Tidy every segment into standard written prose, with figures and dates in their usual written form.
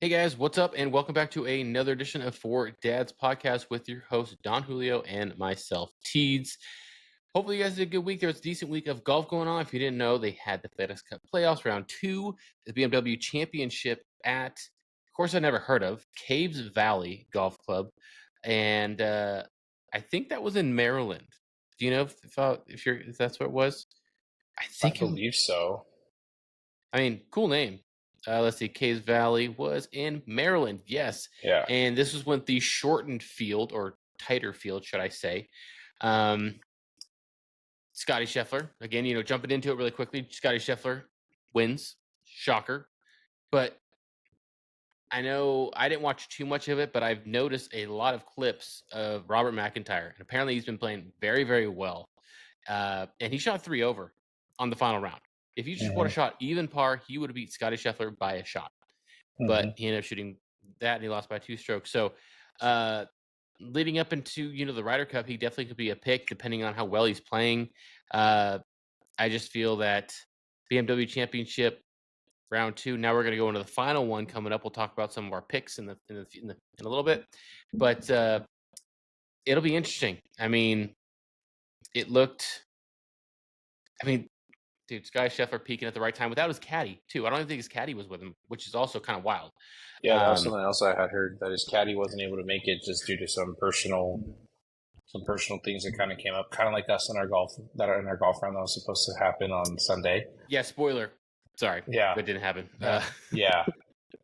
Hey guys, what's up? And welcome back to another edition of Fore Dad's podcast with your host Don Julio and myself, Teeds. Hopefully, you guys had a good week. There was a decent week of golf going on. If you didn't know, they had the FedEx Cup playoffs round 2, the BMW Championship at, of course, I never heard of Caves Valley Golf Club, and I think that was in Maryland. Do you know if that's what it was? I I think believe so. cool name. Let's see. Caves Valley was in Maryland. Yes. Yeah. And this was when the shortened field, or tighter field, should I say. Scotty Scheffler, again, jumping into it really quickly. Scotty Scheffler wins. Shocker. But I know I didn't watch too much of it, but I've noticed a lot of clips of Robert McIntyre. And apparently he's been playing very, very well. And he shot 3 over on the final round. If he just would have shot even par, he would have beat Scotty Scheffler by a shot. But he ended up shooting that, and he lost by 2 strokes. So, leading up into the Ryder Cup, he definitely could be a pick depending on how well he's playing. I just feel that BMW Championship round 2. Now we're going to go into the final one coming up. We'll talk about some of our picks in a little bit, but it'll be interesting. It looked. Dude, Sky Scheffler peaking at the right time without his caddy, too. I don't even think his caddy was with him, which is also kind of wild. Yeah, that was something else I had heard, that his caddy wasn't able to make it just due to some personal things that kind of came up, kind of like us in our golf round that was supposed to happen on Sunday. Yeah, spoiler. Sorry. Yeah, it didn't happen. Yeah,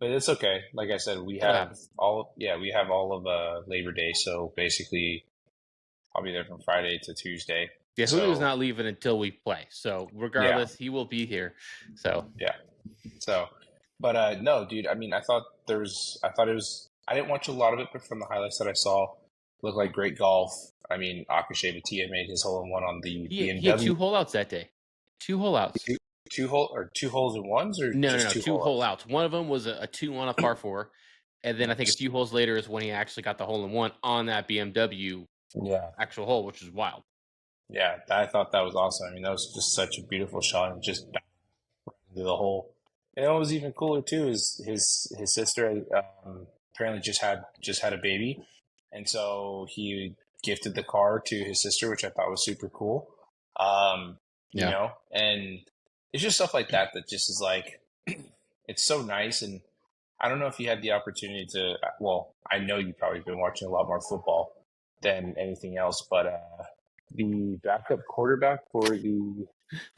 but it's okay. Like I said, we have all of Labor Day, so basically, I'll be there from Friday to Tuesday. Yeah, Julio's not leaving until we play. So regardless, he will be here. So yeah. So, but no, dude. I thought it was. I didn't watch a lot of it, but from the highlights that I saw, looked like great golf. Akshay Bhatia made his hole in one on the BMW. He had 2 hole outs that day. 2 hole outs. Two holes in ones, or no, 2 hole outs. One of them was a 2 on a par 4, and then I think a few holes later is when he actually got the hole in one on that BMW actual hole, which is wild. Yeah, I thought that was awesome. That was just such a beautiful shot, and just into the hole. And what was even cooler too is his sister apparently just had a baby, and so he gifted the car to his sister, which I thought was super cool. You know, and it's just stuff like that just is like, it's so nice. And I don't know if you had the opportunity to. Well, I know you've probably been watching a lot more football than anything else, but the backup quarterback for the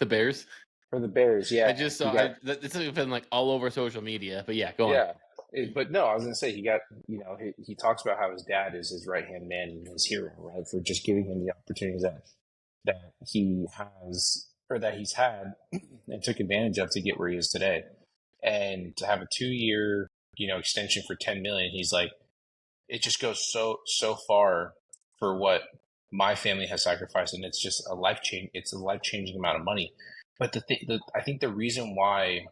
Bears. For the Bears, yeah. I just saw it's been like all over social media, but yeah, go on. Yeah, but no, I was gonna say he got, he talks about how his dad is his right hand man and his hero, right, for just giving him the opportunities that he has, or that he's had and took advantage of to get where he is today, and to have a 2-year extension for $10 million. He's like, it just goes so far for what my family has sacrificed, and it's just a life-changing amount of money. But I think the reason why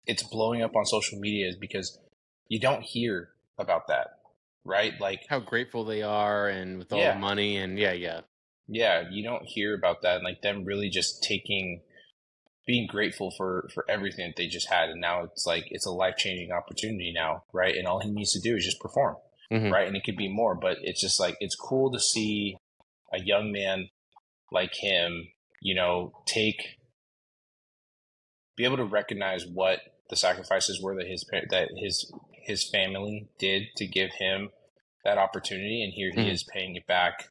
it's blowing up on social media is because you don't hear about that, right? Like how grateful they are, and with all the money, and yeah, you don't hear about that, and like them really just being grateful for everything that they just had, and now it's like it's a life-changing opportunity now, right? And all he needs to do is just perform, right? And it could be more, but it's just like, it's cool to see a young man like him, be able to recognize what the sacrifices were that his family did to give him that opportunity, and here he is paying it back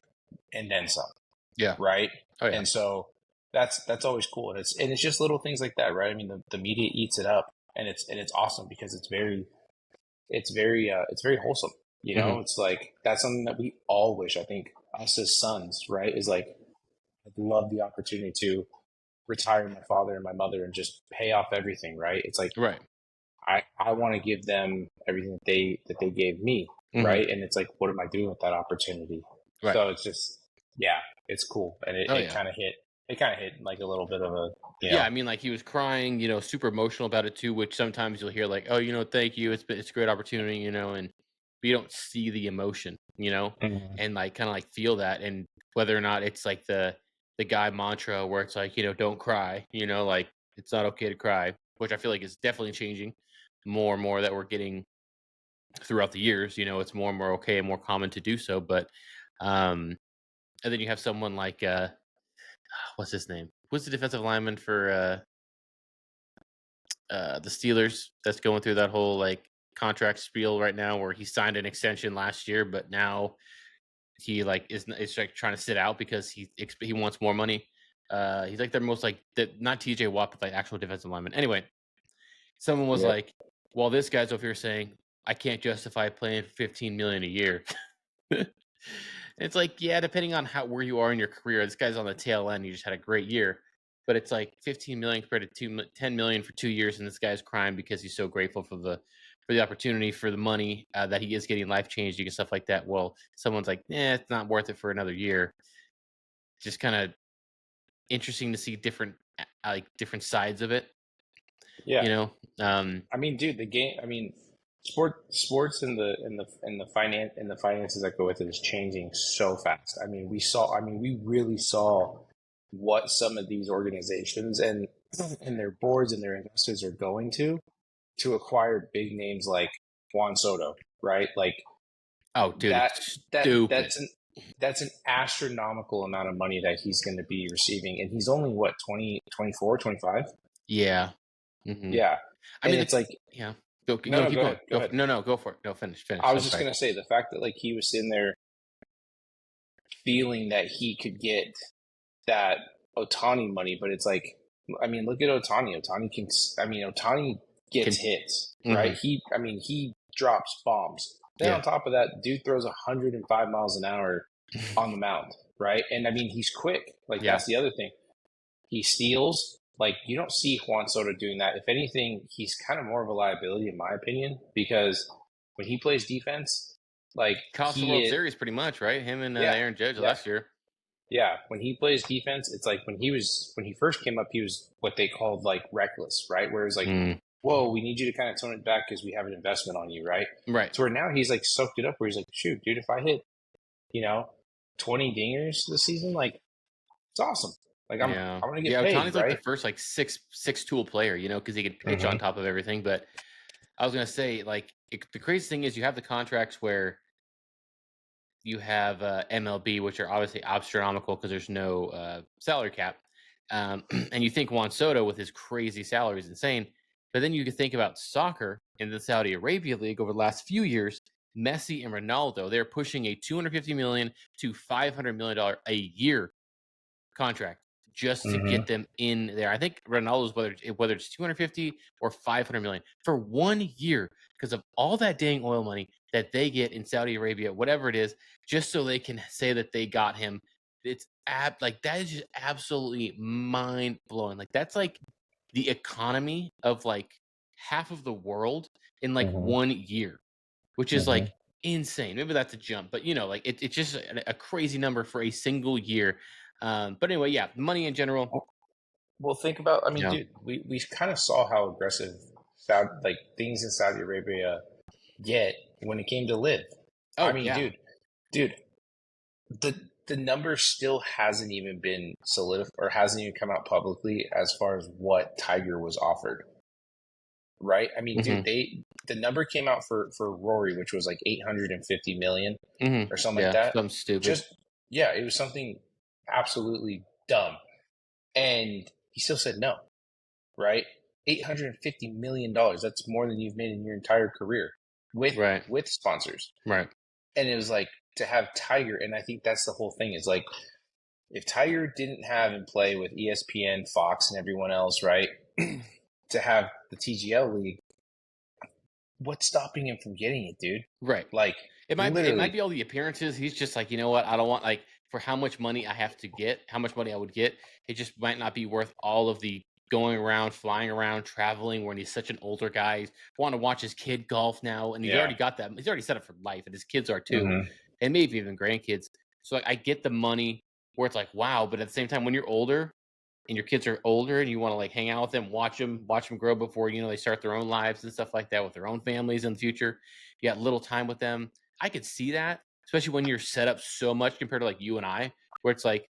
and then some. Yeah. Right. Oh, yeah. And so that's always cool, and it's just little things like that, right? The media eats it up, and it's awesome because it's very wholesome. It's like, that's something that we all wish. I think us as sons, right, is like, I'd love the opportunity to retire my father and my mother and just pay off everything, right? It's like, right. I want to give them everything that they gave me, right? And it's like, what am I doing with that opportunity? Right. So it's just, it's cool, and it kind of hit. It kind of hit like a little bit of a like he was crying, super emotional about it too, which sometimes you'll hear like, oh, thank you, it's a great opportunity, and but you don't see the emotion, and like kind of like feel that, and whether or not it's like the guy mantra where it's like, don't cry, like it's not okay to cry, which I feel like is definitely changing. more and more that we're getting throughout the years. It's more and more okay and more common to do so. But um, and then you have someone like what's his name? Who's the defensive lineman for the Steelers that's going through that whole like contract spiel right now, where he signed an extension last year, but now he like is like trying to sit out because he wants more money. He's like their most like not TJ Watt, but like actual defensive lineman. Anyway, someone was Yep. like, "Well, this guy's over here saying I can't justify playing 15 million a year." It's like, yeah, depending on where you are in your career, this guy's on the tail end. He just had a great year, but it's like 15 million compared to 10 million for 2 years, and this guy's crying because he's so grateful for the opportunity, for the money that he is getting, life changing and stuff like that. Well, someone's like, it's not worth it for another year. Just kind of interesting to see different sides of it, Yeah. you know. I mean, dude, the game. I mean, sports and the finances that go with it is changing so fast. I mean, we saw. I mean, we really saw what some of these organizations and their boards and their investors are going to acquire big names like Juan Soto, right? Like Oh, dude, that it's that stupid. that's an astronomical amount of money that he's going to be receiving, and he's only what 20, 24, 25. Yeah. Hmm. Yeah, I and mean, it's like yeah. Go, no, no, keep go going. ahead, go ahead. No, go for it. No, finish. I was I'm just sorry. gonna say the fact that like he was sitting there feeling that he could get that Otani money, but it's like, I mean, look at Otani. Otani can, I mean, Otani gets Can hits, right? hmm I mean, he drops bombs. Then Yeah. on top of that, dude throws 105 miles an hour on the mound, right? And I mean, he's quick. Like Yeah. that's the other thing. He steals. Like you don't see Juan Soto doing that. If anything, he's kind of more of a liability in my opinion because when he plays defense, like Cost the World he, Series pretty much, right? Him and yeah, Aaron Judge yeah. last year. Yeah, when he plays defense, it's like when he first came up, he was what they called like reckless, right? Where it's like, Mm. whoa, we need you to kind of tone it back because we have an investment on you, right? Right. So where now he's like soaked it up, where he's like, shoot, dude, if I hit, you know, 20 dingers this season, like it's awesome. Like Yeah. I'm gonna get Yeah. paid, Otani's like the right? first like six tool player, because he could pitch on Mm-hmm. top of everything. But I was gonna say, like, the crazy thing is you have the contracts where you have MLB, which are obviously astronomical because there's no salary cap. And you think Juan Soto with his crazy salary is insane. But then you can think about soccer in the Saudi Arabia League over the last few years. Messi and Ronaldo, they're pushing a $250 million to $500 million a year contract just to Mm-hmm. get them in there. I think Ronaldo's whether it's 250 or 500 million for 1 year because of all that dang oil money that they get in Saudi Arabia, whatever it is, just so they can say that they got him. It's like that is just absolutely mind blowing. Like that's like the economy of like half of the world in like Mm-hmm. 1 year, which is Mm-hmm. like insane. Maybe that's a jump, but like it's just a crazy number for a single year. But anyway, yeah, money in general. Well, think about. I mean, Yeah. dude, we kind of saw how aggressive Saudi, like things in Saudi Arabia get when it came to live. I Oh mean, yeah. dude, the number still hasn't even been solidified or hasn't even come out publicly as far as what Tiger was offered. Right? I mean, dude, Hmm. the number came out for Rory, which was like 850 million Hmm. or something like Yeah. that. Something stupid. Just yeah, it was something absolutely dumb. And he still said no, right? $850 million. That's more than you've made in your entire career with Right. with sponsors. Right. And it was like to have Tiger, and I think that's the whole thing is like if Tiger didn't have in play with ESPN, Fox, and everyone else, right, to have the TGL league, what's stopping him from getting it, dude? Right. Like It might literally. be all the appearances. He's just like, you know what? I don't want like for how much money I have to get, how much money I would get. It just might not be worth all of the going around, flying around, traveling. When he's such an older guy, he's wanting to watch his kid golf now, and he's Yeah. already got that. He's already set up for life, and his kids are too, Mm-hmm. and maybe even grandkids. So like, I get the money where it's like, wow, but at the same time, when you're older and your kids are older and you want to like hang out with them, watch them grow before they start their own lives and stuff like that with their own families in the future. You got little time with them. I could see that, especially when you're set up so much compared to like you and I, where it's like,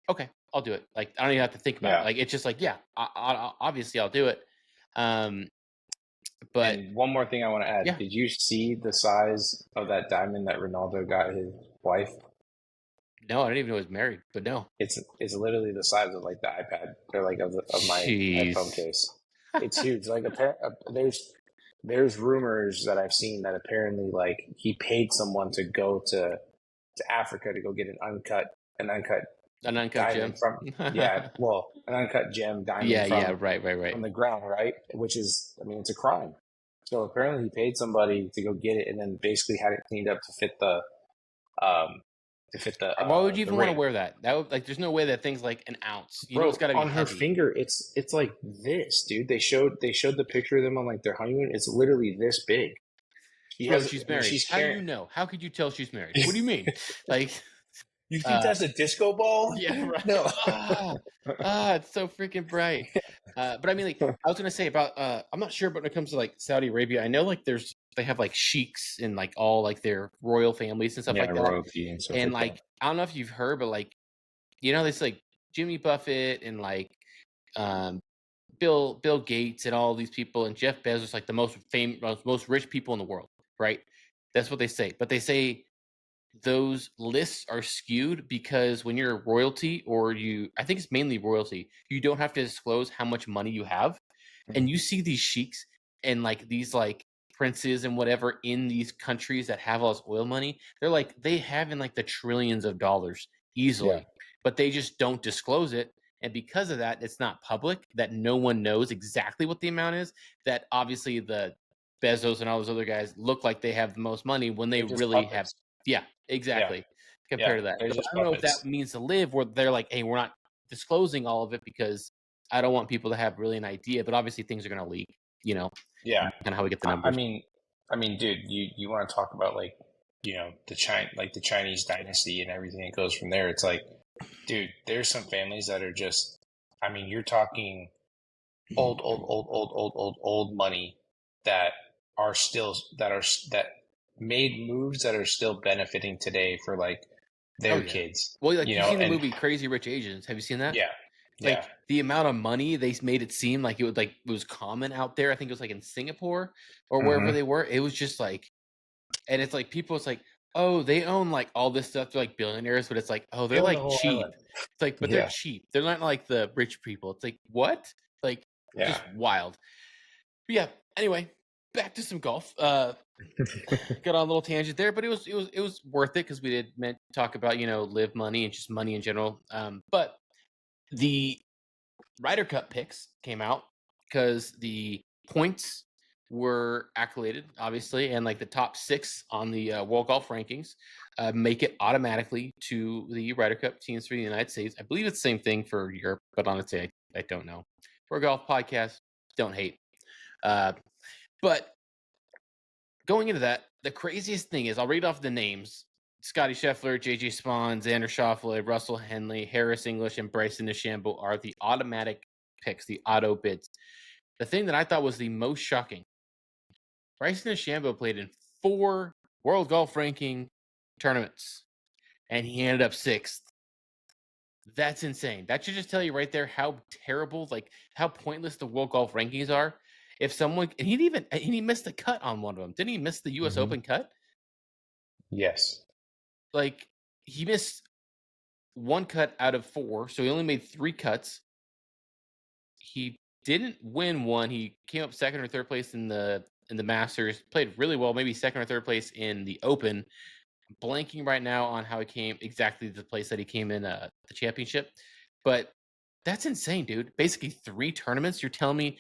okay, I'll do it. Like I don't even have to think about it. Yeah. Like it's just like, yeah, obviously I'll do it. Um, But And one more thing I want to add. yeah, Did you see the size of that diamond that Ronaldo got his wife? no, I didn't even know he was married. But no, It's literally the size of like the iPad or like of my headphone jeez, case. It's huge. Like there's rumors that I've seen that apparently like he paid someone to go to Africa to go get an uncut an uncut gem. diamond from an uncut gem diamond Yeah, right. from the ground, right? Which is, I mean, it's a crime. So apparently he paid somebody to go get it and then basically had it cleaned up um Why would you the even want to ring. wear that? That would, like, there's no way that thing's like an ounce. You know, it's Bro, got to be on her heavy. finger, it's like this, dude. They showed the picture of them on like their honeymoon. It's literally this big. Bro, she's I mean, married. she's How do carrying. you know? How could you tell she's married? What do you mean? Like, You think uh, that's a disco ball? yeah, right. No. It's so freaking bright. But I mean, like, I was gonna say about I'm not sure, but when it comes to like Saudi Arabia, I know like they have like sheiks in like all like their royal families and stuff Yeah, like that. royalty and stuff And like that. like, I don't know if you've heard, but like, you know, this like Jimmy Buffett and like um Bill Gates and all these people and Jeff Bezos, like the most famous, most rich people in the world, right? That's what they say. But they say those lists are skewed because when you're royalty, or I think it's mainly royalty, you don't have to disclose how much money you have. And you see these sheiks and like these like princes and whatever in these countries that have all this oil money, they're like, they have in like the trillions of dollars Yeah, easily, but they just don't disclose it. And because of that, it's not public, that no one knows exactly what the amount is. That obviously the Bezos and all those other guys look like they have the most money when they they're just really have. puppets. Yeah, Yeah, exactly. yeah, Compared to that. they're So just I don't know if that puppets. means to live where they're like, hey, we're not disclosing all of it because I don't want people to have really an idea, but obviously things are going to leak, you know, Yeah, and how we get the I numbers. mean, dude, you want to talk about like the Chinese dynasty and everything that goes from there? It's like, dude, there's some families that are just, I mean, you're talking old money that are still that made moves that are still benefiting today for like Oh their yeah. kids, Well, like you've seen the and movie Crazy Rich Asians. Have you seen that? yeah, yeah, Like the amount of money they made it seem like it was common out there. I think it was like in Singapore or wherever hmm they were. It was just like, and it's like people. It's like, oh, they own like all this stuff. They're like billionaires, but it's like, oh, they they're own the like whole cheap. island. It's like, but they're Yeah, cheap. They're not like the rich people. It's like what? Like yeah. just wild. But yeah. Anyway, back to some golf. Got on a little tangent there, but it was worth it because we did talk about live money and just money in general. But the Ryder Cup picks came out because the points were accoladed, obviously, and like the top 6 on the World Golf rankings make it automatically to the Ryder Cup teams for the United States. I believe it's the same thing for Europe, but honestly, I don't know. For a golf podcast, don't hate. But going into that, the craziest thing is I'll read off the names. Scotty Scheffler, JJ Spawn, Xander Schauffele, Russell Henley, Harris English, and Bryson DeChambeau are the automatic picks, the auto bids. The thing that I thought was the most shocking, Bryson DeChambeau played in 4 World Golf Ranking tournaments, and he ended up 6th. That's insane. That should just tell you right there how terrible, like how pointless the World Golf Rankings are. If someone, and he missed the cut on one of them. Didn't he miss the U.S. hmm Open cut? Yes. Like he missed 1 cut out of 4, so he only made 3 cuts. He didn't win one. He came up second or third place in the Masters. Played really well, maybe second or third place in the Open. Blanking right now on how he came exactly to the place that he came in the championship, but that's insane, dude. Basically 3 tournaments. You're telling me,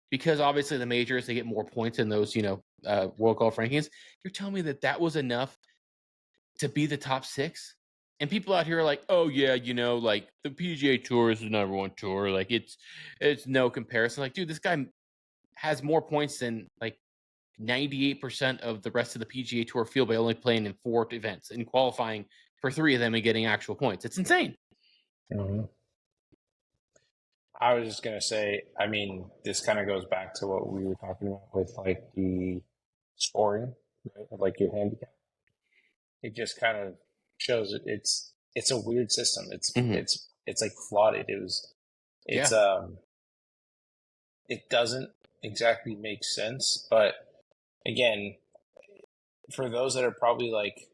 because obviously the majors they get more points in those World Golf rankings. You're telling me that was enough to be the top 6? And people out here are like, oh yeah, like the PGA Tour is the number 1 tour. Like it's no comparison. Like, dude, this guy has more points than like 98% of the rest of the PGA Tour field by only playing in 4 events and qualifying for 3 of them and getting actual points. It's insane. hmm I was just gonna say, I mean, this kind of goes back to what we were talking about with like the scoring, right? Of like your handicap. It just kind of shows it's a weird system. Mm-hmm. It's like flawed. It was Yeah. it's it doesn't exactly makes sense. But again, for those that are probably like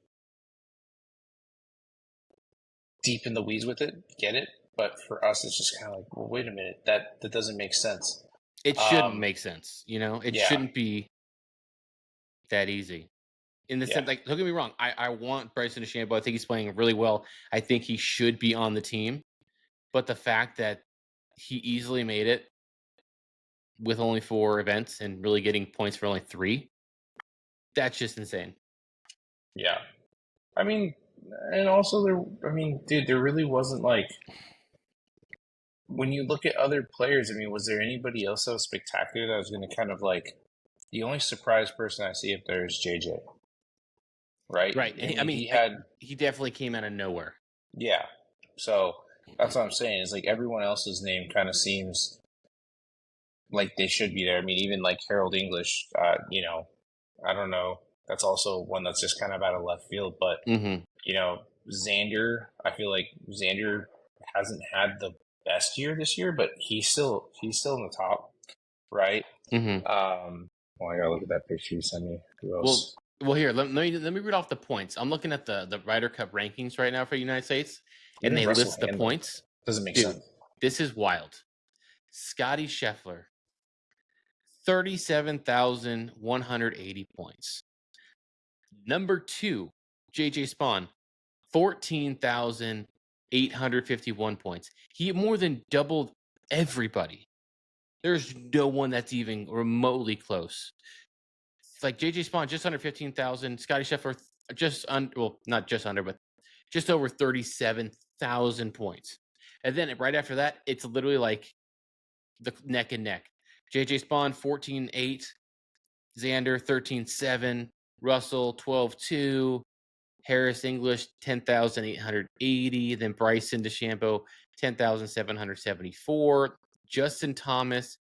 deep in the weeds with it, get it. But for us, it's just kind of like, well, wait a minute, that doesn't make sense. It shouldn't make sense, It Yeah, shouldn't be that easy. In the yeah, sense, like, don't get me wrong, I want Bryson DeChambeau. I think he's playing really well. I think he should be on the team. But the fact that he easily made it with only 4 events and really getting points for only 3, that's just insane. yeah. I mean, and also dude, there really wasn't like when you look at other players. I mean, was there anybody else that was spectacular that was going to kind of like the only surprise person I see up there is JJ, right? Right. I And mean, he definitely came out of nowhere. yeah. So that's what I'm saying. Is like everyone else's name kind of seems like they should be there. I mean, even like Harold English, I don't know. That's also one that's just kind of out of left field. But, Mm-hmm. Xander, I feel like Xander hasn't had the best year this year, but he's still in the top, right? Mm-hmm. Well, I gotta look at that picture you sent me. Who Well, else? well, here, let me read off the points. I'm looking at the Ryder Cup rankings right now for the United States, and Even they Russell list the Handler points. doesn't make Dude, sense. this is wild. Scotty Scheffler, 37,180 points. Number 2, JJ Spawn, 14,851 points. He more than doubled everybody. There's no one that's even remotely close. It's like JJ Spawn just under 15,000, Scotty Scheffler not just under, but just over 37,000 points. And then right after that, it's literally like the neck and neck. JJ Spawn 14.8, Xander 13.7, Russell 12.2, Harris English 10,880, then Bryson DeChambeau 10,774, Justin Thomas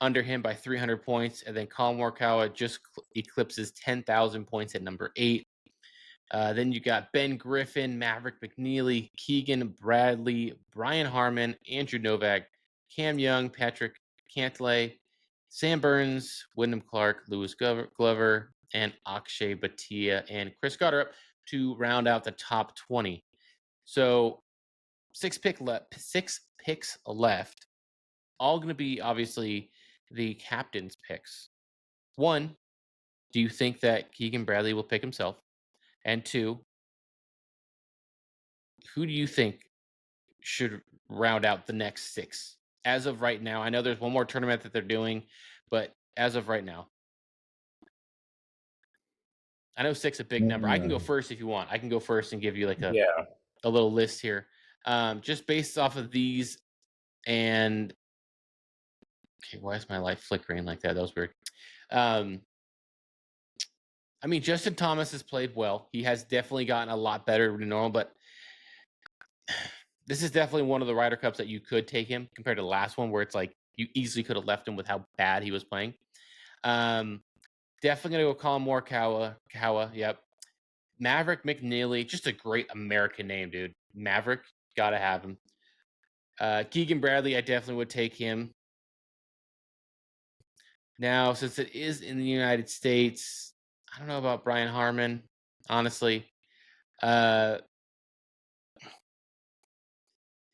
under him by 300 points, and then Colin Morikawa just eclipses 10,000 points at number 8. Then you got Ben Griffin, Maverick McNeely, Keegan Bradley, Brian Harmon, Andrew Novak, Cam Young, Patrick Cantlay, Sam Burns, Wyndham Clark, Lewis Glover, and Akshay Bhatia and Chris Gotterup to round out the top 20. So 6 picks left. All going to be obviously the captain's picks. 1, do you think that Keegan Bradley will pick himself? And 2, who do you think should round out the next 6 as of right now? I know there's one more tournament that they're doing, but as of right now, I know 6 a big number. I can go first if you want. I can go first and give you like a Yeah. little list here, just based off of these. And okay, why is my light flickering like that? That was weird. I mean, Justin Thomas has played well. He has definitely gotten a lot better than normal, but this is definitely one of the Ryder Cups that you could take him compared to the last one, where it's like you easily could have left him with how bad he was playing. Definitely gonna go Colin Morikawa. Yep. Maverick McNeely, just a great American name, dude. Maverick, gotta have him. Keegan Bradley, I definitely would take him. Now, since it is in the United States, I don't know about Brian Harmon, honestly. I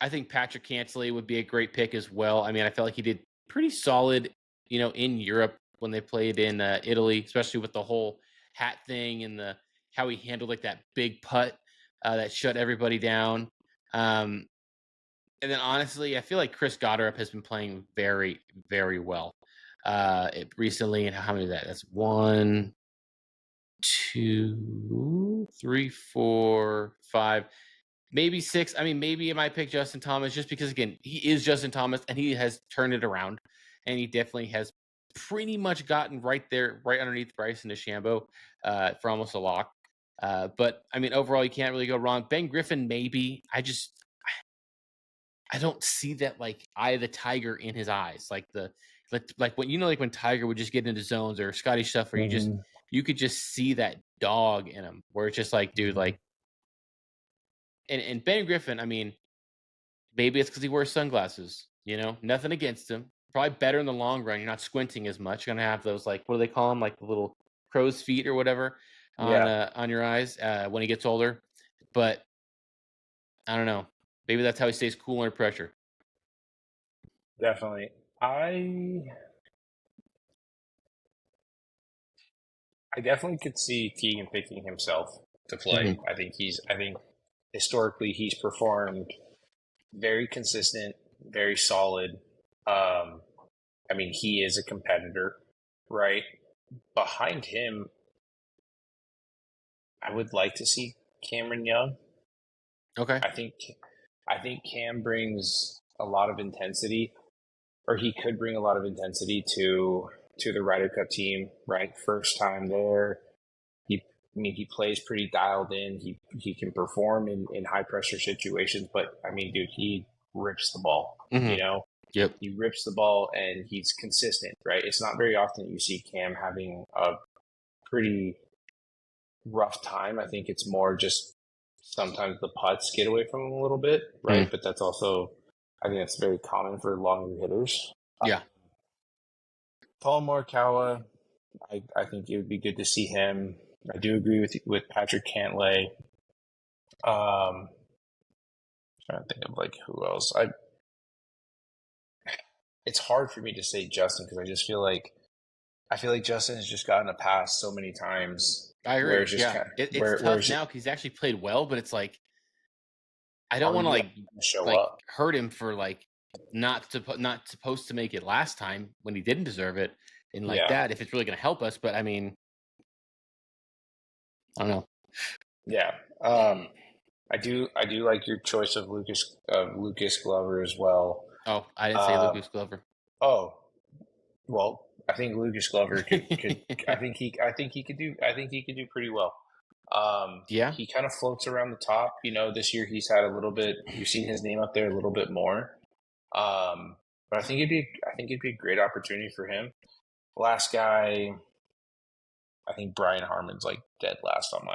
think Patrick Cantlay would be a great pick as well. I mean, I felt like he did pretty solid, in Europe when they played in Italy, especially with the whole hat thing and how he handled like that big putt that shut everybody down. And then honestly, I feel like Chris Gotterup has been playing very, very well recently. And how many is that? That's 1, 2, 3, 4, 5, maybe 6. I mean, maybe I might pick Justin Thomas just because, again, he is Justin Thomas and he has turned it around. And he definitely has pretty much gotten right there, right underneath Bryson DeChambeau for almost a lock. But, I mean, overall, you can't really go wrong. Ben Griffin, maybe. I don't see that like eye of the tiger in his eyes, like when like when Tiger would just get into zones, or Scotty Scheffler, Mm-hmm. you could just see that dog in him, where it's just like, dude, Mm-hmm. like, and Ben Griffin, I mean, maybe it's because he wears sunglasses, nothing against him, probably better in the long run. You're not squinting as much. You're gonna have those, like, what do they call them? Like the little crow's feet or whatever Yeah, on your eyes when he gets older. But I don't know. Maybe that's how he stays cool under pressure. definitely. I definitely could see Keegan picking himself to play. Hmm. I think historically he's performed very consistent, very solid. I mean, he is a competitor, right? Behind him, I would like to see Cameron Young. Okay. I think I think Cam brings a lot of intensity, or he could bring a lot of intensity to the Ryder Cup team, right? First time there. I mean, he plays pretty dialed in. He can perform in high pressure situations, but I mean, dude, he rips the ball. Hmm. You know, Yep. he rips the ball and he's consistent, right? It's not very often that you see Cam having a pretty rough time. I think it's more just sometimes the putts get away from him a little bit, right? Mm. But that's also, I think that's very common for longer hitters. Yeah. Paul Morikawa, I think it would be good to see him. I do agree with Patrick Cantlay. Trying to think of like who else. It's hard for me to say Justin because I feel like Justin has just gotten a pass so many times I where agree. it's just Yeah. kind of It's where tough now because he's actually played well, but it's like I don't are want to you gonna show like up? hurt him for like not supposed to make it last time when he didn't deserve it and like Yeah, that if it's really going to help us. But I mean, I don't know. yeah. I do like your choice of Lucas Glover as well. Oh, I didn't say Um, Lucas Glover. oh, well, I think Lucas Glover could I think he could do pretty well. Yeah. He kind of floats around the top. You know, this year he's had a little bit. You've seen his name up there a little bit more. But I think it'd be a great opportunity for him. Last guy, I think Brian Harmon's like dead last on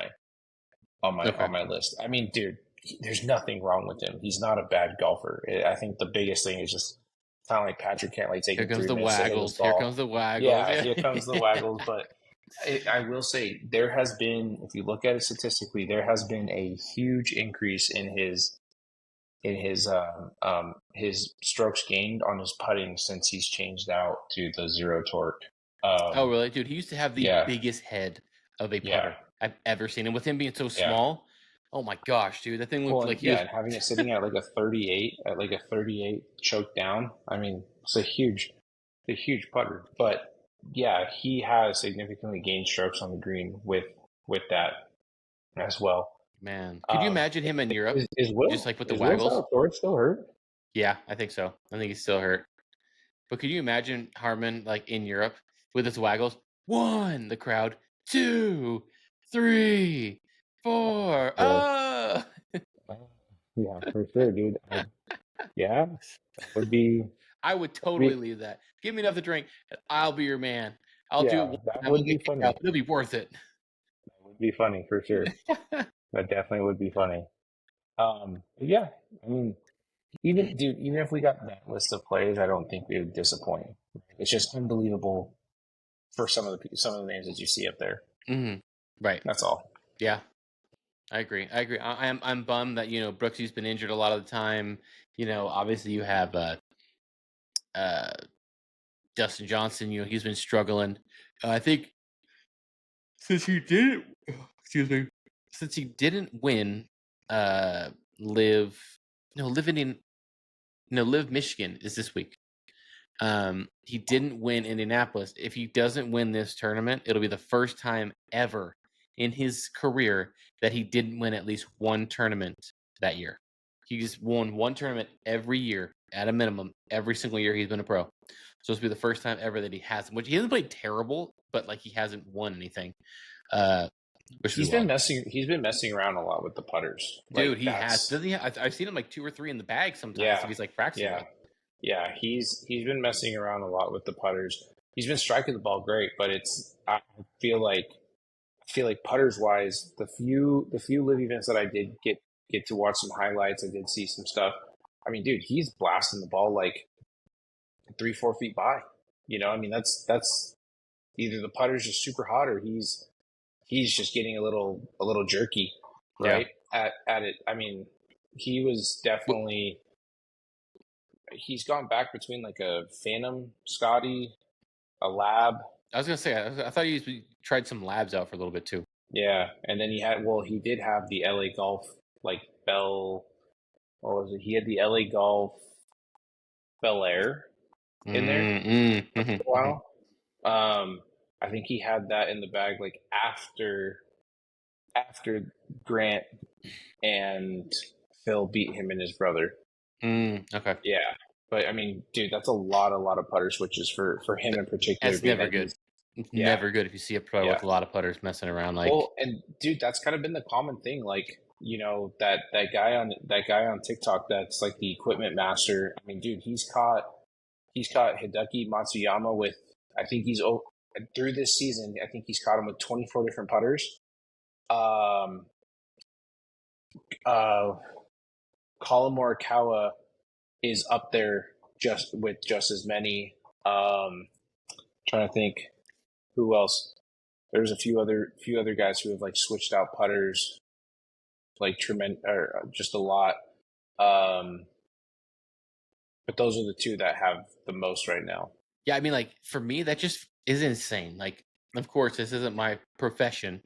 Okay. my list. I mean, dude, there's nothing wrong with him. He's not a bad golfer. I think the biggest thing is just kind of like Patrick Cantlay Here taking comes 3 the minutes to hit his waggles. Here comes ball. the waggles. Yeah, Yeah. here comes the waggles. But I will say there has been, if you look at it statistically, there has been a huge increase in his strokes gained on his putting since he's changed out to the zero torque. Oh, Um, really, dude? He used to have the yeah, biggest head of a yeah, putter I've ever seen, and with him being so yeah. small, oh my gosh, dude, that thing looked Well, like and he yeah, was. and having it sitting at like a 38 choke down. I mean, a huge putter. But yeah, he has significantly gained strokes on the green with that as well. Man, could you imagine him in Europe, just like with the Is Will waggles? Zalatoris still hurt? Yeah, I think so. I think he's still hurt. But could you imagine Harmon like in Europe with his waggles? One, the crowd. Two, three, four. Sure. Oh, Yeah, for sure, dude. Yeah, that would be. I would totally leave that. Give me another drink, and I'll be your man. I'll do it Yeah, one that time. I'll would get be kicked funny. out. It'll be worth it. That would be funny for sure. That definitely would be funny. But yeah, I mean, even if we got that list of players, I don't think we would disappoint. It's just unbelievable for some of the names that you see up there. Hmm. Right. That's all. Yeah. I agree. I agree. I'm bummed that Brooksy's been injured a lot of the time. Obviously you have uh Dustin Johnson. He's been struggling. I think since he didn't, excuse me, since he didn't win, live, no, living in, no, live Michigan is this week. He didn't win Indianapolis. If he doesn't win this tournament, it'll be the first time ever in his career that he didn't win at least one tournament that year. He's won one tournament every year at a minimum, every single year he's been a pro. So this will be the first time ever that he hasn't, which he hasn't played terrible, but like he hasn't won anything. Which is wild. He's been messing around a lot with the putters. Dude, Like he has. that's Doesn't he? I've seen him like two or three in the bag sometimes. yeah, If he's like practicing yeah, with. yeah. He's been messing around a lot with the putters. He's been striking the ball great, but feel like I feel like putters wise, the few live events that I did get to watch some highlights, I did see some stuff. I mean, dude, he's blasting the ball 3-4 feet by. I mean that's either the putter's just super hot or he's just getting a little jerky, Yeah. right? At it. I mean, he was definitely he's gone back between like a Phantom Scotty, a Lab. I was gonna say, I thought you tried some labs out for a little bit too. Yeah, and then he did have the LA Golf like Bell. What was it? He had the LA Golf Bel Air in there for a while. I think he had that in the bag like after Grant and Phil beat him and his brother. Okay. Yeah, but I mean, dude, that's a lot of putter switches for him in particular. That's never good. It's Yeah, never good if you see a pro yeah. with a lot of putters messing around. Like, Well, and dude, that's kind of been the common thing. Like, that guy on TikTok that's like the equipment master. I mean, dude, he's caught Hideki Matsuyama with. I think through this season. I think he's caught him with 24 different putters. Um, uh, Colin Morikawa is up there just as many. Trying to think who else. There's a few other guys who have like switched out putters like tremendous or just a lot. Um, but those are the two that have the most right now. yeah, I mean, like for me, that just is insane. Like, of course, this isn't my profession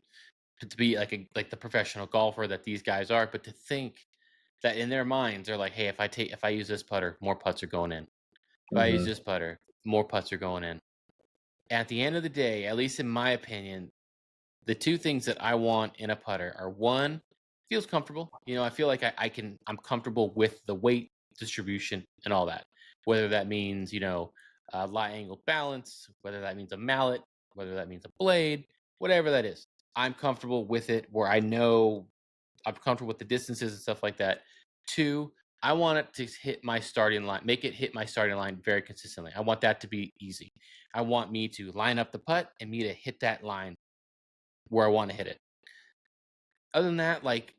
to be like the professional golfer that these guys are, but to think that in their minds they're like, hey, if I use this putter, more putts are going in. If I use Mm-hmm. this putter, more putts are going in. At the end of the day, at least in my opinion, the two things that I want in a putter are one, feels comfortable. I feel like I'm comfortable with the weight distribution and all that. Whether that means, lie angle balance, whether that means a mallet, whether that means a blade, whatever that is. I'm comfortable with it where I know I'm comfortable with the distances and stuff like that. Two, I want it to hit my starting line, make it hit my starting line very consistently. I want that to be easy. I want me to line up the putt and me to hit that line where I want to hit it. Other than that, like,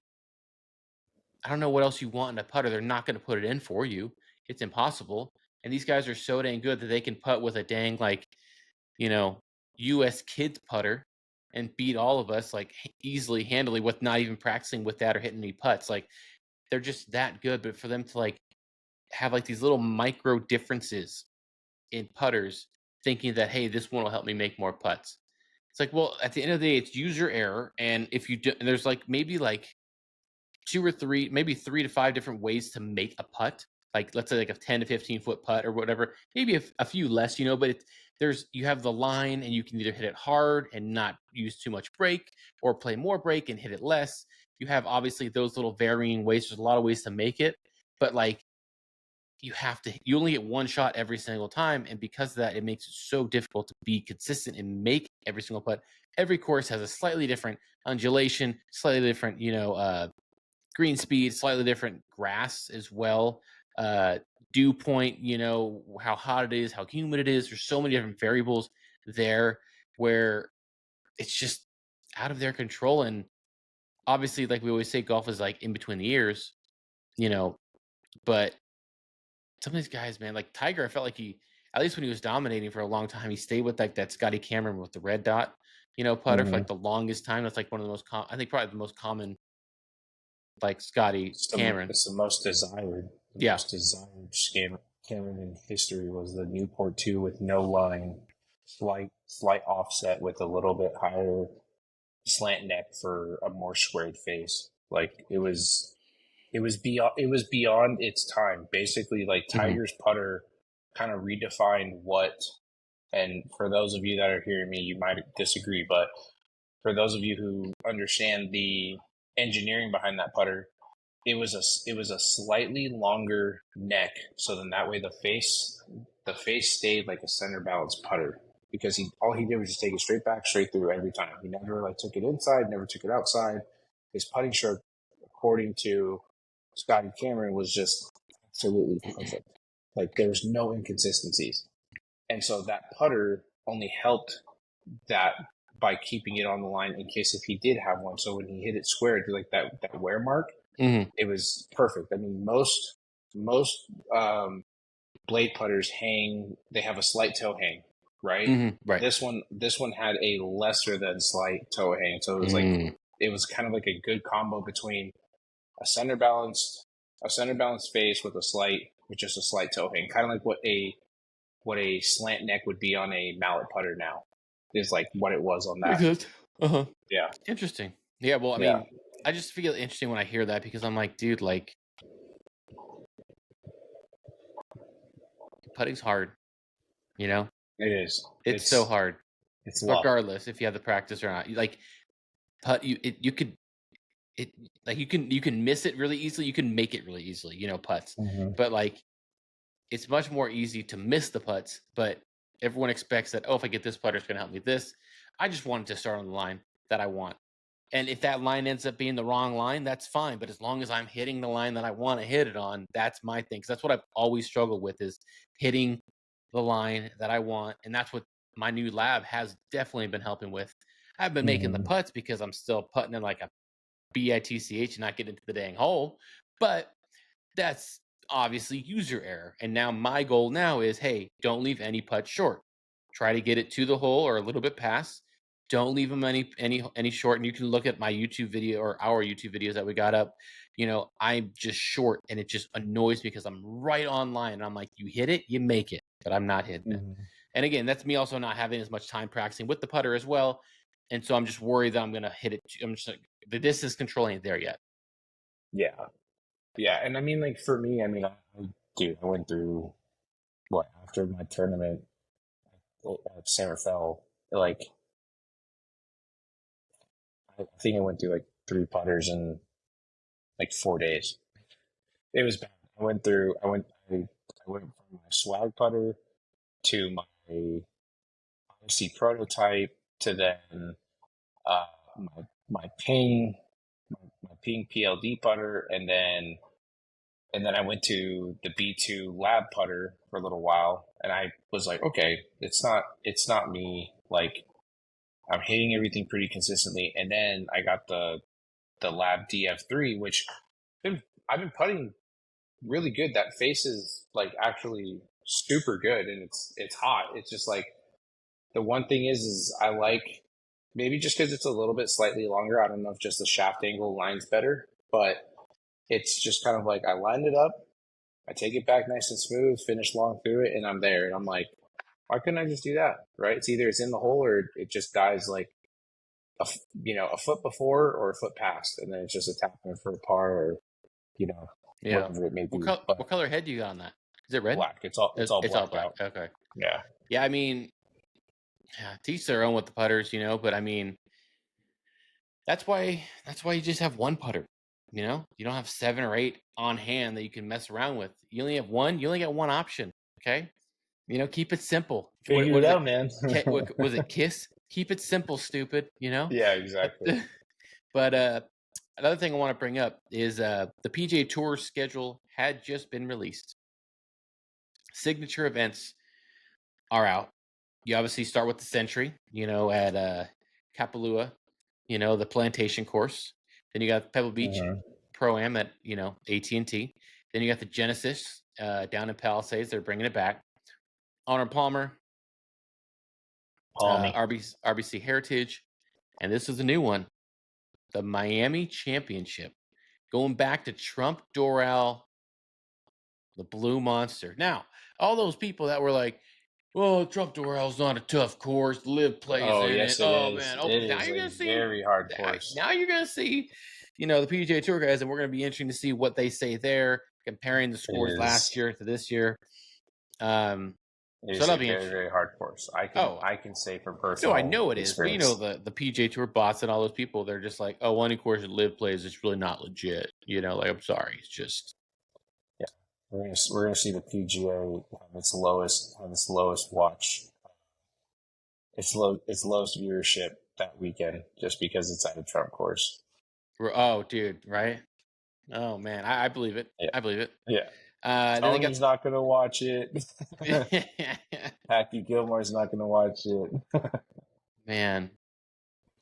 I don't know what else you want in a putter. They're not going to put it in for you. It's impossible. And these guys are so dang good that they can putt with a dang, like, U.S. kids putter and beat all of us, like, easily, handily, with not even practicing with that or hitting any putts. Like, they're just that good. But for them to, like, have, like, these little micro differences in putters, thinking that, hey, this one will help me make more putts. It's like, well, at the end of the day, it's user error. And if you do, and there's like maybe like two or three, maybe 3 to 5 different ways to make a putt. Like, let's say like a 10 to 15 foot putt or whatever, maybe a few less, but you have the line and you can either hit it hard and not use too much break or play more break and hit it less. You have obviously those little varying ways. There's a lot of ways to make it, but like you only get one shot every single time. And because of that, it makes it so difficult to be consistent and make every single putt. Every course has a slightly different undulation, slightly different, green speed, slightly different grass as well. Dew point, how hot it is, how humid it is. There's so many different variables there where it's just out of their control. And obviously, like we always say, golf is like in between the ears, but some of these guys, man, like Tiger, I felt like at least when he was dominating for a long time, he stayed with like that Scotty Cameron with the red dot, putter for Mm-hmm. like the longest time. That's like one of the most I think probably the most common, like Scotty Cameron. It's the most desired. The Yeah. most desired Cameron in history was the Newport 2 with no line, slight offset with a little bit higher slant neck for a more squared face. Like it was beyond its time. Basically, like Tiger's putter kind of redefined what. And for those of you that are hearing me, you might disagree, but for those of you who understand the engineering behind that putter, it was a slightly longer neck, so then that way the face stayed like a center balance putter because all he did was just take it straight back, straight through every time. He never like took it inside, never took it outside. His putting stroke, according to Scotty Cameron, was just absolutely perfect. Like there was no inconsistencies, and so that putter only helped that by keeping it on the line in case if he did have one. So when he hit it square, like that wear mark, it was perfect. I mean, most blade putters hang. They have a slight toe hang, right? Right. This one had a lesser than slight toe hang, so it was kind of like a good combo between a center balanced face with just a slight toe hang, kind of like what a slant neck would be on a mallet putter now, is like what it was on Makes that. sense. Uh-huh. Yeah, Interesting. Yeah, well, I yeah, mean, I just feel interesting when I hear that because I'm like, dude, like, putting's hard, you know? it is. It's so hard, It's luck. regardless if you have the practice or not. Like, putt, you could, it, like, you can miss it really easily. You can make it really easily, putts. Mm-hmm. But, like, it's much more easy to miss the putts, but everyone expects that, oh, if I get this putter, it's going to help me this. I just wanted to start on the line that I want. And if that line ends up being the wrong line, that's fine. But as long as I'm hitting the line that I want to hit it on, that's my thing. Because that's what I've always struggled with is hitting the line that I want. And that's what my new lab has definitely been helping with. I've been making the Mm-hmm. putts because I'm still putting in like a BITCH and not getting into the dang hole. But that's obviously user error. And now my goal now is, hey, don't leave any putt short. Try to get it to the hole or a little bit past. Don't leave them any short. And you can look at my YouTube video or our YouTube videos that we got up. I'm just short and it just annoys me because I'm right on line. And I'm like, you hit it, you make it, but I'm not hitting it. Mm-hmm. And again, that's me also not having as much time practicing with the putter as well. And so I'm just worried that I'm going to hit it. I'm just like, the distance control ain't there yet. Yeah, yeah, and I mean, like for me, I mean, I went through what after my tournament at San Rafael, like I think I went through like 3 putters in like 4 days. It was bad. I went from my swag putter to my Odyssey prototype to then uh, my ping, my ping PLD putter, and then I went to the B2 lab putter for a little while, and I was like, okay, it's not me. Like I'm hitting everything pretty consistently, and then I got the lab DF3, which I've been putting really good. That face is like actually super good, and it's hot. It's just like the one thing is I like maybe just because it's a little bit slightly longer. I don't know if just the shaft angle line's better, but it's just kind of like I lined it up, I take it back nice and smooth, finish long through it, and I'm there. And I'm like, why couldn't I just do that? Right? It's either it's in the hole or it just dies like a foot before or a foot past, and then it's just a tap in for a par or Yeah. whatever it may be. What color head do you got on that? Is it red? Black. It's all It's all blacked black. out. Okay. Yeah. Yeah, I mean, teach their own with the putters, but I mean, that's why you just have one putter. You don't have 7 or 8 on hand that you can mess around with. You only have one. You only get one option. Okay. Keep it simple. Figure What it is out, man. what was it? Kiss. Keep it simple, stupid. Yeah, exactly. But another thing I want to bring up is the PGA Tour schedule had just been released. Signature events are out. You obviously start with the Century, at Kapalua, the Plantation Course. Then you got Pebble Beach Pro-Am at, AT&T. Then you got the Genesis down in Palisades. They're bringing it back. Arnold Palmer, RBC Heritage. And this is a new one, the Miami Championship. Going back to Trump Doral, the Blue Monster. Now, all those people that were like, well, Trump Doral's not a tough course. Live plays in yes, it. Oh, man. Oh, It now is you're a going to see. very hard course. Now you're going to see, the PGA Tour guys, and we're going to be interesting to see what they say there, comparing the scores last year to this year. It is a very, very hard course. I can say from personal I know it experience. is. But the PGA Tour bots and all those people, they're just like, oh, any course that Live plays is really not legit. Like, I'm sorry. It's just. Yeah. We're gonna see the PGA have its lowest watch. Its lowest viewership that weekend just because it's at a Trump course. Oh, dude, right? Oh, man. I believe it. Yeah. I believe it. Yeah. Tony's not going to watch it. Happy Gilmore's not going to watch it. Man,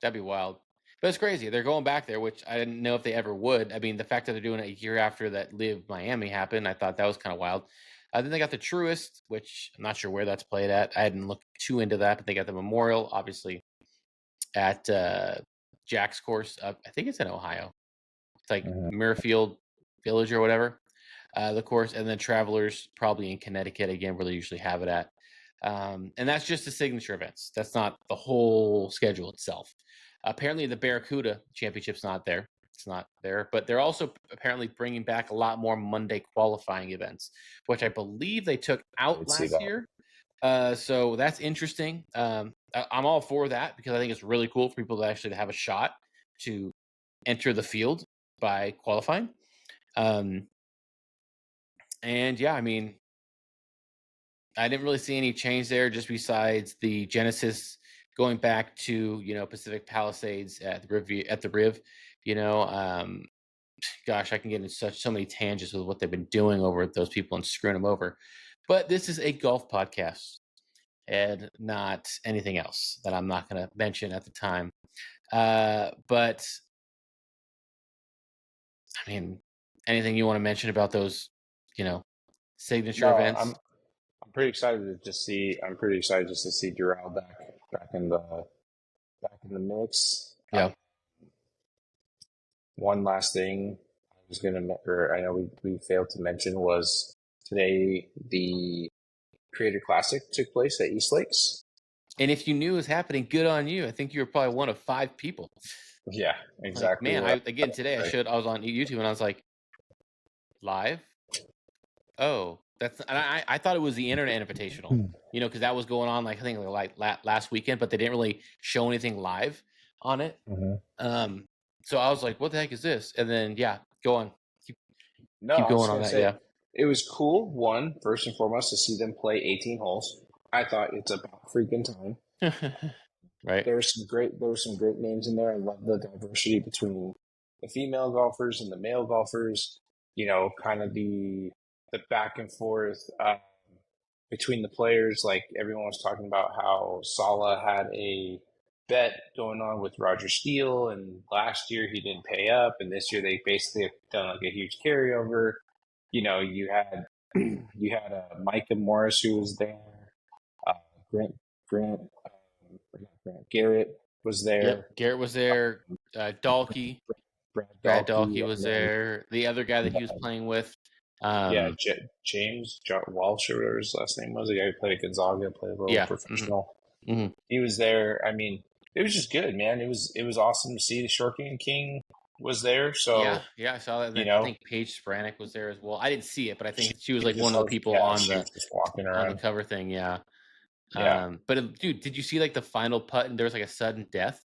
that'd be wild. But it's crazy. They're going back there, which I didn't know if they ever would. I mean, the fact that they're doing it a year after that Live Miami happened, I thought that was kind of wild. Then they got the Truist, which I'm not sure where that's played at. I hadn't looked too into that, but they got the Memorial, obviously, at Jack's course. I think it's in Ohio. It's like Mhm. Muirfield Village or whatever, the course. And then Travelers, probably in Connecticut, again, where they usually have it at. And that's just the signature events. That's not the whole schedule itself. Apparently, the Barracuda Championship's not there. It's not there, but they're also apparently bringing back a lot more Monday qualifying events, which I believe they took out I'd see last that. year. So that's interesting. I'm all for that because I think it's really cool for people to actually have a shot to enter the field by qualifying. And yeah, I mean, I didn't really see any change there, just besides the Genesis going back to Pacific Palisades at the Riv. You know, gosh, I can get into so many tangents with what they've been doing over with those people and screwing them over. But this is a golf podcast and not anything else that I'm not going to mention at the time. But I mean, anything you want to mention about those, signature No, events? I'm pretty excited to just see. I'm pretty excited just to see Doral back in the back in the mix. Yeah. One last thing I was or I know we failed to mention was today the Creator Classic took place at East Lakes. And if you knew it was happening, good on you. I think you were probably one of 5 people. Yeah, Like, exactly. man, today I was on YouTube and I was like, live? Oh, I thought it was the Internet Invitational, because that was going on I think last weekend, but they didn't really show anything live on it. Mm-hmm. So I was like, what the heck is this? And then yeah, go on. No, Keep I was going just on gonna that. say Yeah. it was cool. One, first and foremost, to see them play 18 holes. I thought it's about freaking time. Right. There were some great names in there. I love the diversity between the female golfers and the male golfers. Kind of the back and forth between the players. Like everyone was talking about how Sala had a bet going on with Roger Steele, and last year he didn't pay up, and this year they basically have done like a huge carryover. You had Micah Morris who was there, uh, Grant Grant Grant Garrett was Yep. there, Garrett was there. Dalkey, Brad Brad Dalkey, Dalkey was and then there. The other guy that he was playing with. yeah, James Walsh or whatever his last name was, the guy who played at Gonzaga, played a little Yeah. professional. Mm-hmm. He was there. I mean, it was just good, man. It was awesome to see. The Short Game King was there, so Yeah, I saw that. And you then I know, think Paige Spranek was there as well. I didn't see it, but I think she was she like was one just of the people she was just walking on the around. cover thing. Yeah. Yeah. But dude, did you see like the final putt and there was like a sudden death?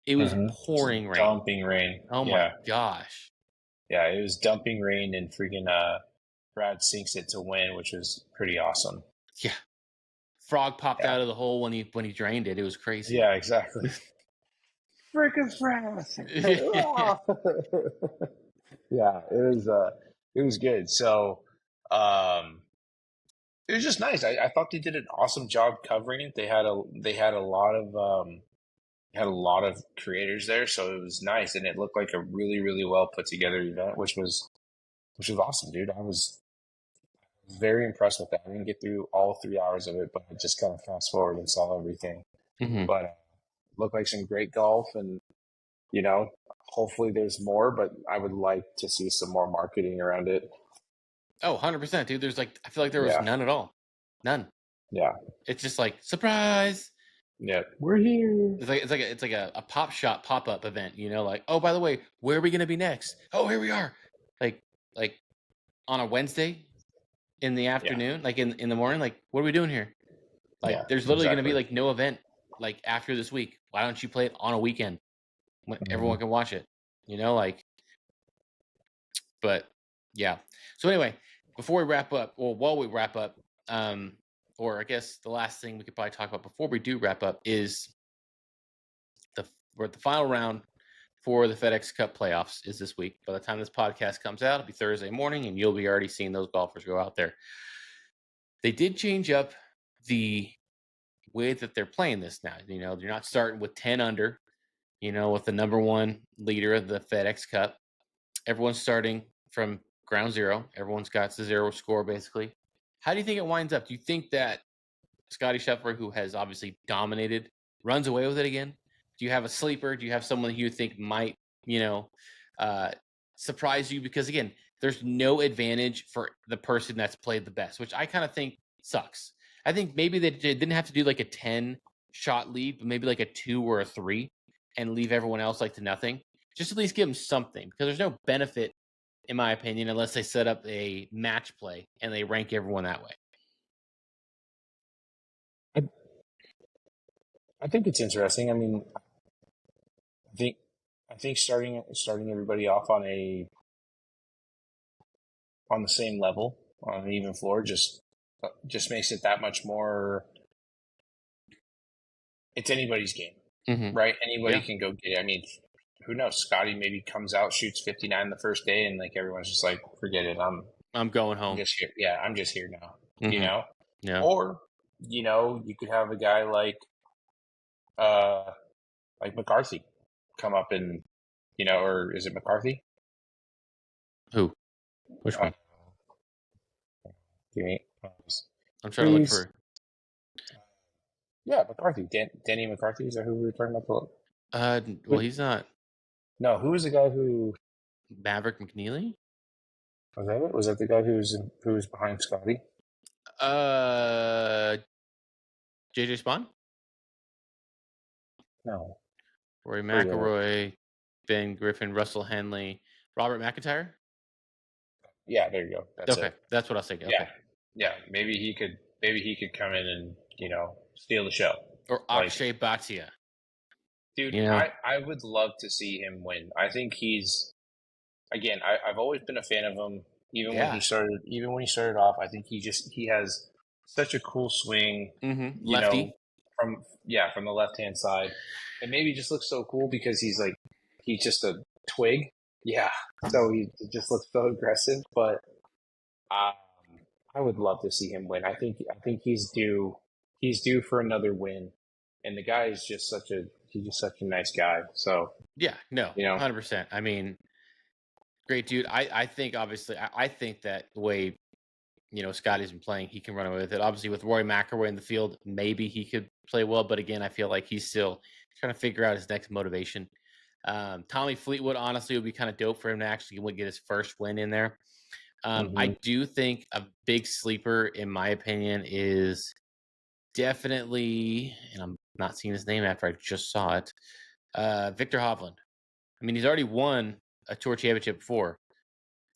It was Just pouring rain. dumping rain. Oh my Yeah. gosh. Yeah, it was dumping rain, and freaking Brad sinks it to win, which was pretty awesome. Yeah. Frog popped Yeah. out of the hole when he drained it. It was crazy. Yeah, exactly. Freaking fast. Yeah, it was good. So it was just nice. I thought they did an awesome job covering it. They had a lot of creators there, so it was nice, and it looked like a really, really well put together event, which was awesome, dude. I was very impressed with that. I didn't get through all 3 hours of it, but I just kind of fast forward and saw everything. Mm-hmm. But looked like some great golf, and hopefully there's more. But I would like to see some more marketing around it. Oh, 100%, dude. I feel like there was none at all. None. Yeah. It's just like surprise. Yeah, we're here. It's like a pop shop pop up event, like, oh, by the way, where are we gonna be next? Oh, here we are. Like on a Wednesday in the afternoon, like in the morning, like what are we doing here? Like there's literally gonna be like no event like after this week. Why don't you play it on a weekend when everyone can watch it? But yeah. So anyway, before we wrap up, or while we wrap up, or I guess the last thing we could probably talk about before we do wrap up is we're at the final round for the FedEx Cup playoffs is this week. By the time this podcast comes out, it'll be Thursday morning, and you'll be already seeing those golfers go out there. They did change up the way that they're playing this now. They're not starting with 10 under, with the number one leader of the FedEx Cup. Everyone's starting from ground zero. Everyone's got the zero score, basically. How do you think it winds up? Do you think that Scotty Scheffler, who has obviously dominated, runs away with it again? Do you have a sleeper? Do you have someone who you think might, you know, uh, surprise you? Because again, there's no advantage for the person that's played the best, which I kind of think sucks. I think maybe they didn't have to do like a 10 shot lead, but maybe like a 2 or a 3 and leave everyone else like to nothing. Just at least give them something because there's no benefit, in my opinion, unless they set up a match play and they rank everyone that way. I, I think it's interesting. I mean, I think I think starting everybody off on the same level on an even floor just makes it that much more. It's anybody's game, right? Anybody Yeah. can go get it. I mean, who knows? Scotty maybe comes out, shoots 59 the first day, and like everyone's just like, forget it. I'm going I'm home. just here. Yeah, I'm just here now. You know, Yeah. or you could have a guy uh like McCarthy come up and or is it McCarthy? Who? Which Uh, one? give me, I'm trying to look please. for. Yeah, McCarthy. Danny McCarthy. Is that who we were talking about? Well, he's not No, who was the guy who Maverick McNeely. was that? Was that the guy who was behind Scotty? Uh, JJ Spawn, No, Rory forget it. McIlroy, Ben Griffin, Russell Henley, Robert McIntyre. Yeah, there you go. That's Okay, it. that's what I was thinking. Yeah, Okay, yeah. Maybe he could come in and steal the show. or Like, Akshay Bhatia. dude, You know. I would love to see him win. I think he's again. I've always been a fan of him. Yeah. Even when he started off, I think he has such a cool swing. Lefty. From the left hand side, and maybe just looks so cool because he's just a twig. Yeah, so he just looks so aggressive. But um, I would love to see him win. I think he's due for another win, and the guy is he's just such a nice guy. So Yeah. No. you know, 100%. I mean, great dude. I think obviously I think that the way Scotty's been playing, he can run away with it. Obviously, with Rory McIlroy in the field, maybe he could play well, but again, I feel like he's still trying to figure out his next motivation. Tommy Fleetwood, honestly, would be kind of dope for him to actually get his first win in there. I hmm do think a big sleeper, in my opinion, is definitely, and I'm not seeing his name after I just saw it, Victor Hovland. I mean, he's already won a tour championship before,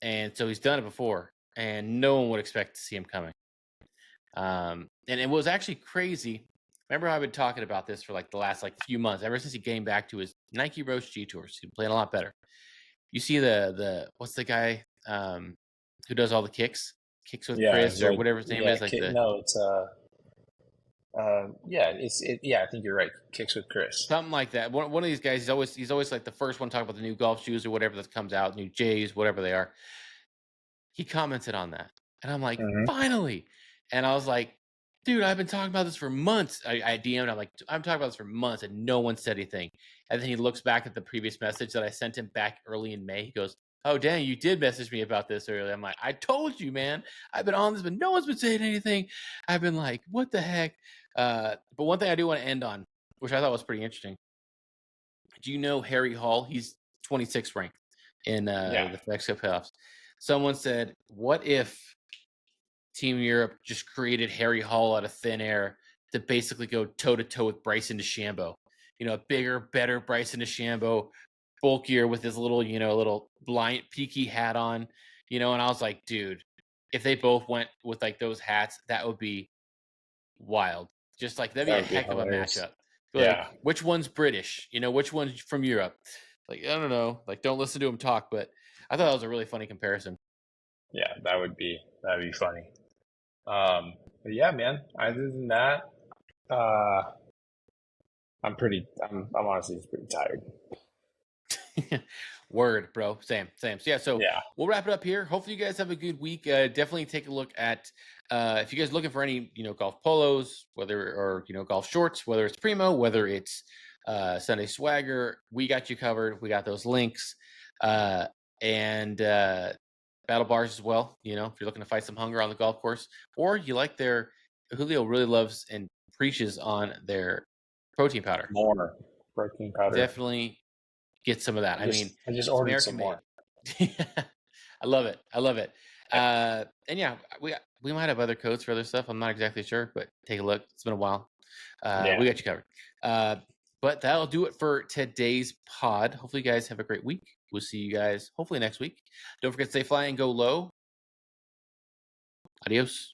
and so he's done it before, and no one would expect to see him coming. And it was actually crazy. Remember how I've been talking about this for like the last few months, ever since he came back to his Nike Roach G Tours. He's playing a lot better. You see the what's the guy who does all the kicks with yeah, Chris it's or like whatever his name is, like the no, it's yeah, I think you're right. Kicks with Chris. something like that. One of these guys, he's always like the first one to talk about the new golf shoes or whatever that comes out, new J's, whatever they are. He commented on that. And I'm like, hmm finally. And I was like, dude, I've been talking about this for months. I DM'd, I'm like, I'm talking about this for months, and no one said anything. And then he looks back at the previous message that I sent him back early in May. He goes, oh, dang, you did message me about this earlier. I'm like, I told you, man. I've been on this, but no one's been saying anything. I've been like, what the heck? But one thing I do want to end on, which I thought was pretty interesting. Do you know Harry Hall? He's 26th ranked in Yeah, the FedEx Cup playoffs. Someone said, what if Team Europe just created Harry Hall out of thin air to basically go toe to toe with Bryson DeChambeau? A bigger, better Bryson DeChambeau, bulkier with his little blind peaky hat on. And I was like, dude, if they both went with like those hats, that would be wild. Just like that'd be that a would be heck of a hilarious. matchup. Like, Yeah, which one's British? Which one's from Europe? Like, I don't know. Like, don't listen to him talk, but I thought that was a really funny comparison. yeah, that'd be funny. But yeah, man. Other than that, uh, I'm honestly just pretty tired. Word, bro. Same. So yeah, so Yeah. we'll wrap it up here. Hopefully you guys have a good week. Definitely take a look at if you guys are looking for any, golf polos, whether or golf shorts, whether it's Primo, whether it's Sunday Swagger, we got you covered. We got those links. And battle bars as well. You know, if you're looking to fight some hunger on the golf course, or you like their Julio really loves and preaches on their protein powder. More protein powder. Definitely get some of that. I mean, I just it's ordered American some made. more. I love it. I love it. And yeah, we might have other codes for other stuff. I'm not exactly sure, but take a look. It's been a while. Yeah. We got you covered. But that'll do it for today's pod. Hopefully, you guys have a great week. We'll see you guys hopefully next week. Don't forget to stay fly and go low. Adios.